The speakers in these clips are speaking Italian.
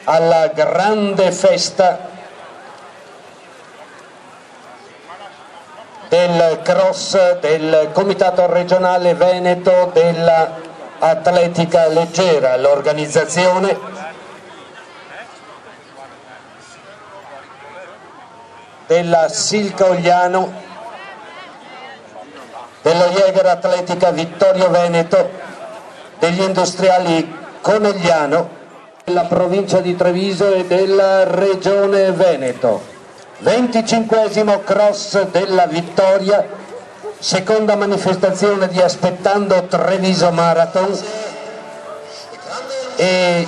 alla grande festa del cross del Comitato Regionale Veneto dell'Atletica Leggera, l'organizzazione della Silca Ogliano, dello Jäger Atletica Vittorio Veneto, degli industriali Conegliano, della provincia di Treviso e della regione Veneto. 25esimo cross della Vittoria, seconda manifestazione di Aspettando Treviso Marathon e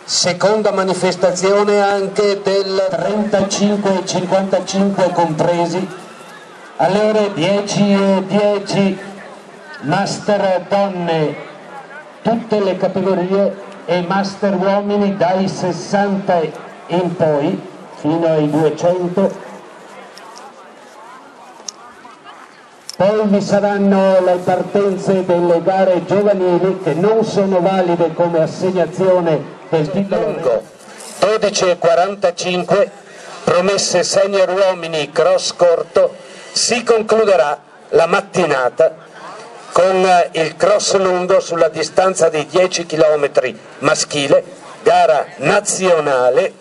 seconda manifestazione anche del 35 e 55 compresi, alle ore 10:10 Master Donne tutte le categorie e Master Uomini dai 60 in poi fino ai 200. Poi vi saranno le partenze delle gare giovanili che non sono valide come assegnazione del titolo. 12:45 promesse senior uomini cross corto, si concluderà la mattinata con il cross lungo sulla distanza di 10 km maschile, gara nazionale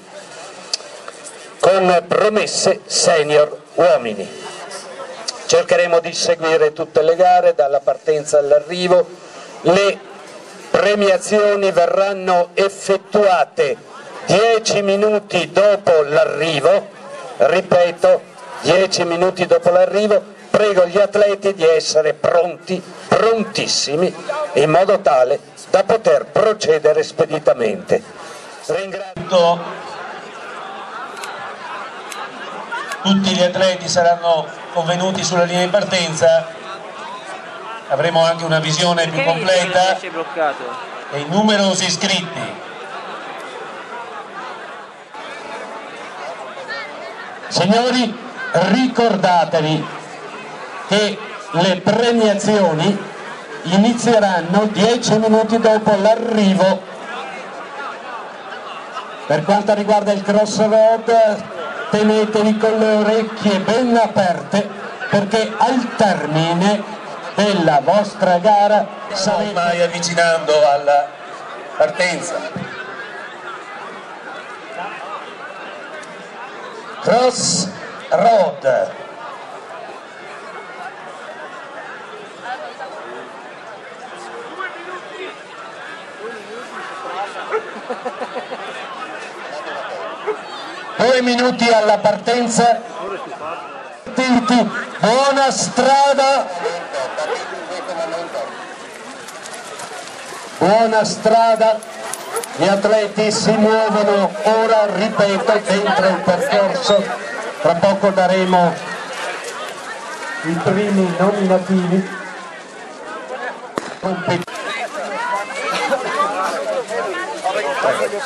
con promesse senior uomini. Cercheremo di seguire tutte le gare dalla partenza all'arrivo. Le premiazioni verranno effettuate 10 minuti dopo l'arrivo, ripeto 10 minuti dopo l'arrivo. Prego gli atleti di essere pronti, prontissimi, in modo tale da poter procedere speditamente. Ringrazio. Tutti gli atleti saranno convenuti sulla linea di partenza, avremo anche una visione più completa dei numerosi iscritti. Signori, ricordatevi che le premiazioni inizieranno 10 minuti dopo l'arrivo. Per quanto riguarda il crossroad, tenetevi con le orecchie ben aperte, perché al termine della vostra gara sarete ormai avvicinando alla partenza. Crossroad. Due minuti alla partenza, buona strada, buona strada, gli atleti si muovono ora, ripeto, dentro il percorso, tra poco daremo i primi nominativi.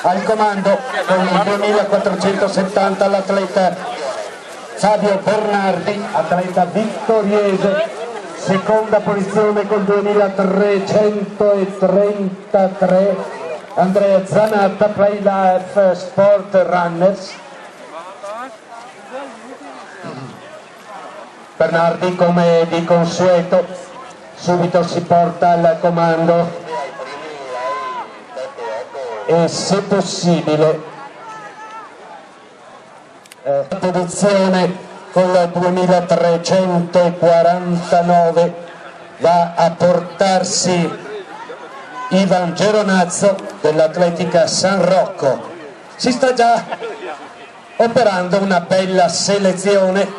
Al comando con il 2470 l'atleta Fabio Bernardi, atleta vittoriese, seconda posizione con 2333 Andrea Zanatta, Play Life Sport Runners. Bernardi, come di consueto, subito si porta al comando e, se possibile, posizione con la 2349 va a portarsi Ivan Geronazzo dell'Atletica San Rocco. Si sta già operando una bella selezione.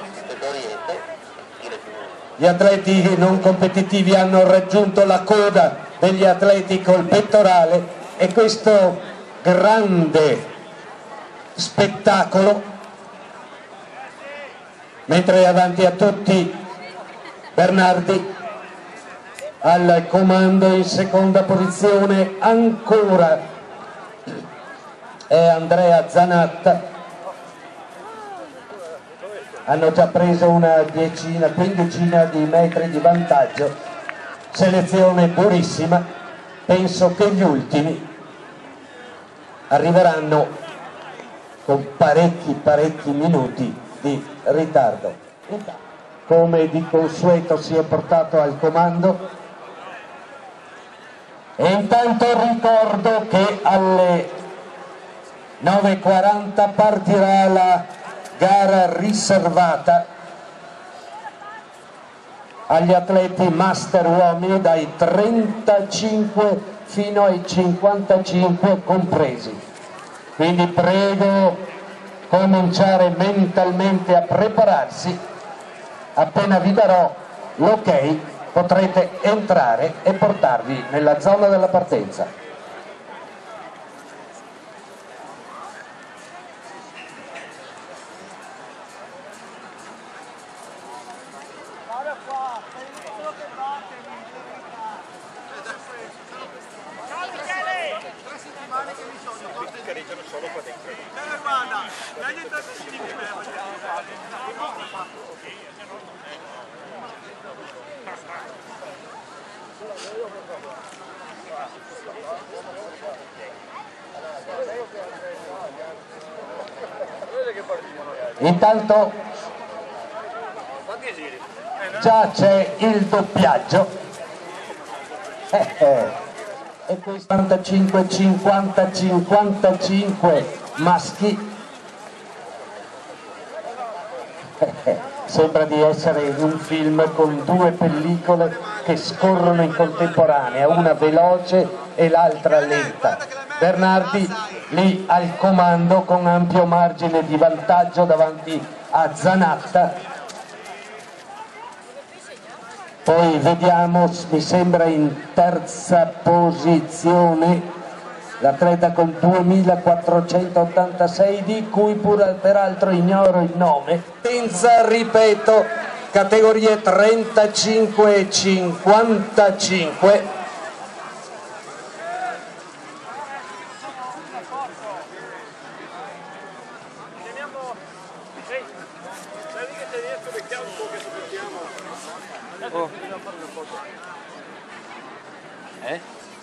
Gli atleti non competitivi hanno raggiunto la coda degli atleti col pettorale, e questo grande spettacolo, mentre avanti a tutti Bernardi, al comando in seconda posizione ancora è Andrea Zanatta. Hanno già preso una quindicina di metri di vantaggio, selezione durissima. Penso che gli ultimi arriveranno con parecchi minuti di ritardo. Come di consueto si è portato al comando, e intanto ricordo che alle 9:40 partirà la gara riservata agli atleti master uomini dai 35 fino ai 55 compresi. Quindi prego cominciare mentalmente a prepararsi. Appena vi darò l'ok potrete entrare e portarvi nella zona della partenza. Intanto già c'è il doppiaggio e questi 45, 50, 55 maschi. Sembra di essere in un film con due pellicole che scorrono in contemporanea, una veloce e l'altra lenta. Bernardi lì al comando con ampio margine di vantaggio davanti a Zanatta. Poi vediamo, mi sembra in terza posizione l'atleta con 2486, di cui peraltro ignoro il nome. Senza, ripeto, categorie 35 e 55.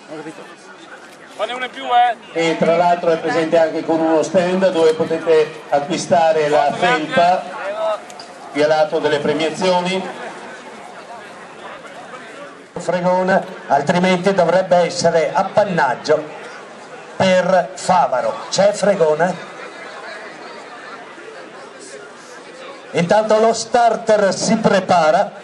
Non ho capito. Fanne una più, E tra l'altro è presente anche con uno stand dove potete acquistare la felpa qui a lato delle premiazioni. Fregona, altrimenti dovrebbe essere appannaggio per Favaro. C'è Fregona? Intanto lo starter si prepara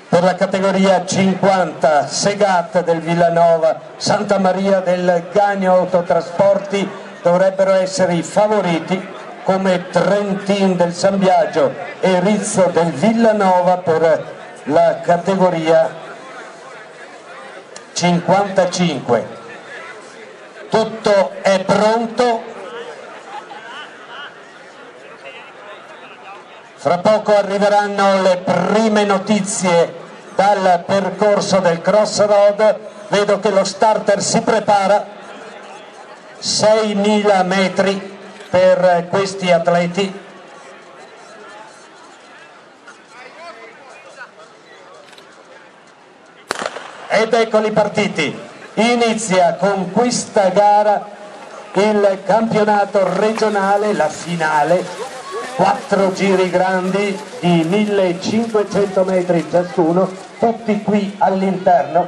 per la categoria 50, Segat del Villanova, Santa Maria del Gagno Autotrasporti dovrebbero essere i favoriti, come Trentin del San Biagio e Rizzo del Villanova per la categoria 55. Tutto è pronto. Fra poco arriveranno le prime notizie dal percorso del crossroad. Vedo che lo starter si prepara, 6.000 metri per questi atleti. Ed eccoli partiti. Inizia con questa gara il campionato regionale, la finale. 4 giri grandi di 1500 metri ciascuno, tutti qui all'interno.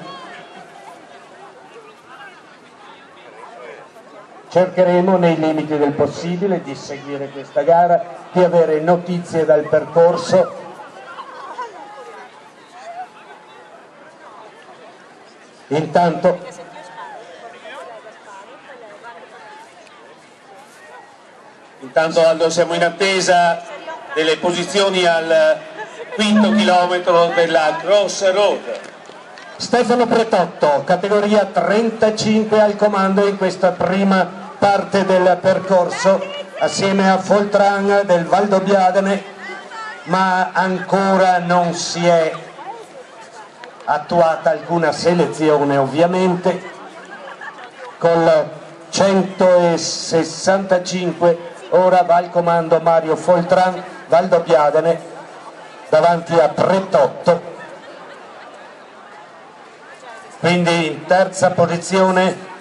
Cercheremo nei limiti del possibile di seguire questa gara, di avere notizie dal percorso. Intanto Aldo, siamo in attesa delle posizioni al quinto chilometro della crossroad. Stefano Pretotto, categoria 35 al comando in questa prima parte del percorso, assieme a Foltran del Valdobbiadene, ma ancora non si è attuata alcuna selezione ovviamente. Col 165 ora va al comando Mario Foltran, Valdobbiadene, davanti a Pretotto. Quindi in terza posizione